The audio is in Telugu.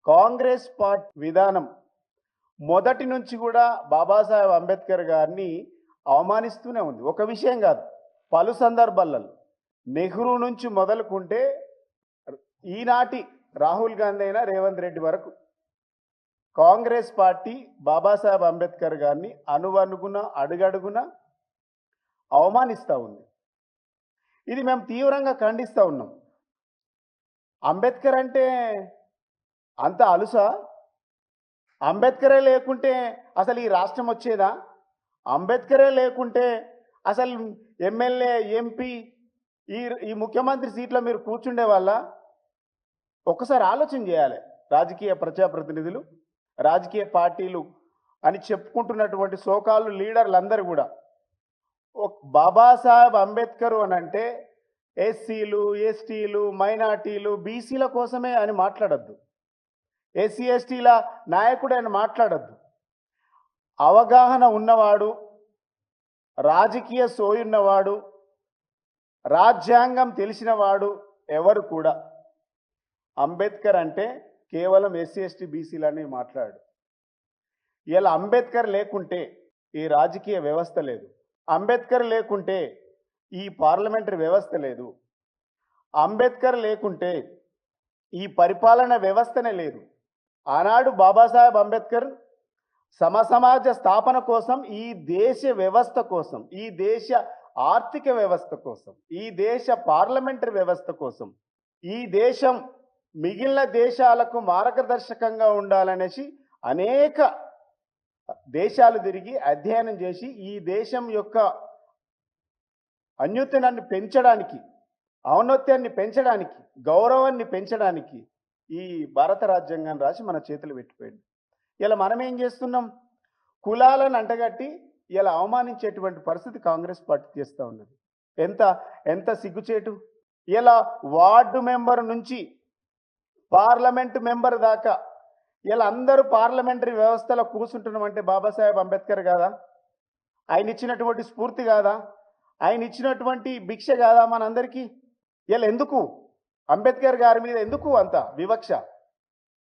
కాంగ్రెస్ పార్టీ విధానం మొదటి నుంచి కూడా బాబాసాహెబ్ అంబేద్కర్ గారిని అవమానిస్తూనే ఉంది. ఒక విషయం కాదు, పలు సందర్భాలలో నెహ్రూ నుంచి మొదలుకుంటే ఈనాటి రాహుల్ గాంధీ అయినా రేవంత్ రెడ్డి వరకు కాంగ్రెస్ పార్టీ బాబాసాహెబ్ అంబేద్కర్ గారిని అణువణుగున అడుగడుగున అవమానిస్తూ ఉంది. ఇది మేము తీవ్రంగా ఖండిస్తూ ఉన్నాం. అంబేద్కర్ అంటే అంత అలుసా? అంబేద్కరే లేకుంటే అసలు ఈ రాష్ట్రం వచ్చేదా? అంబేద్కరే లేకుంటే అసలు ఎమ్మెల్యే ఎంపీ ఈ ఈ ముఖ్యమంత్రి సీట్లో మీరు కూర్చుండే వాళ్ళ? ఒక్కసారి ఆలోచన చేయాలి. రాజకీయ ప్రజాప్రతినిధులు, రాజకీయ పార్టీలు అని చెప్పుకుంటున్నటువంటి సోకాలు లీడర్లందరూ కూడా బాబాసాహెబ్ అంబేద్కర్ అని అంటే ఎస్సీలు, ఎస్టీలు, మైనార్టీలు, బీసీల కోసమే అని మాట్లాడద్దు. ఎస్సీ ఎస్టీల నాయకుడు అని మాట్లాడద్దు. అవగాహన ఉన్నవాడు, రాజకీయ సోయున్నవాడు, రాజ్యాంగం తెలిసినవాడు ఎవరు కూడా అంబేద్కర్ అంటే కేవలం ఎస్సీ ఎస్టీ బీసీలని మాట్లాడు. ఇలా అంబేద్కర్ లేకుంటే ఈ రాజకీయ వ్యవస్థ లేదు, అంబేద్కర్ లేకుంటే ఈ పార్లమెంటరీ వ్యవస్థ లేదు, అంబేద్కర్ లేకుంటే ఈ పరిపాలన వ్యవస్థనే లేదు. ఆనాడు బాబాసాహెబ్ అంబేద్కర్ సమసమాజ స్థాపన కోసం, ఈ దేశ వ్యవస్థ కోసం, ఈ దేశ ఆర్థిక వ్యవస్థ కోసం, ఈ దేశ పార్లమెంటరీ వ్యవస్థ కోసం, ఈ దేశం మిగిలిన దేశాలకు మార్గదర్శకంగా ఉండాలనేసి అనేక దేశాలు తిరిగి అధ్యయనం చేసి ఈ దేశం యొక్క అన్యుత్తనాన్ని పెంచడానికి, ఔన్నత్యాన్ని పెంచడానికి, గౌరవాన్ని పెంచడానికి ఈ భారత రాజ్యాంగాన్ని రాసి మన చేతులు పెట్టిపోయింది. ఇలా మనం ఏం చేస్తున్నాం? కులాలను అంటగట్టి ఇలా అవమానించేటువంటి పరిస్థితి కాంగ్రెస్ పార్టీ చేస్తూ ఉన్నది. ఎంత ఎంత సిగ్గుచేటు! ఇలా వార్డు మెంబర్ నుంచి పార్లమెంటు మెంబర్ దాకా ఇలా అందరూ పార్లమెంటరీ వ్యవస్థలో కూర్చుంటున్నామంటే బాబాసాహెబ్ అంబేద్కర్ కాదా? ఆయన ఇచ్చినటువంటి స్ఫూర్తి కాదా? ఆయన ఇచ్చినటువంటి భిక్ష కాదా మనందరికీ? ఇలా ఎందుకు అంబేద్కర్ గారి మీద ఎందుకు అంత వివక్ష?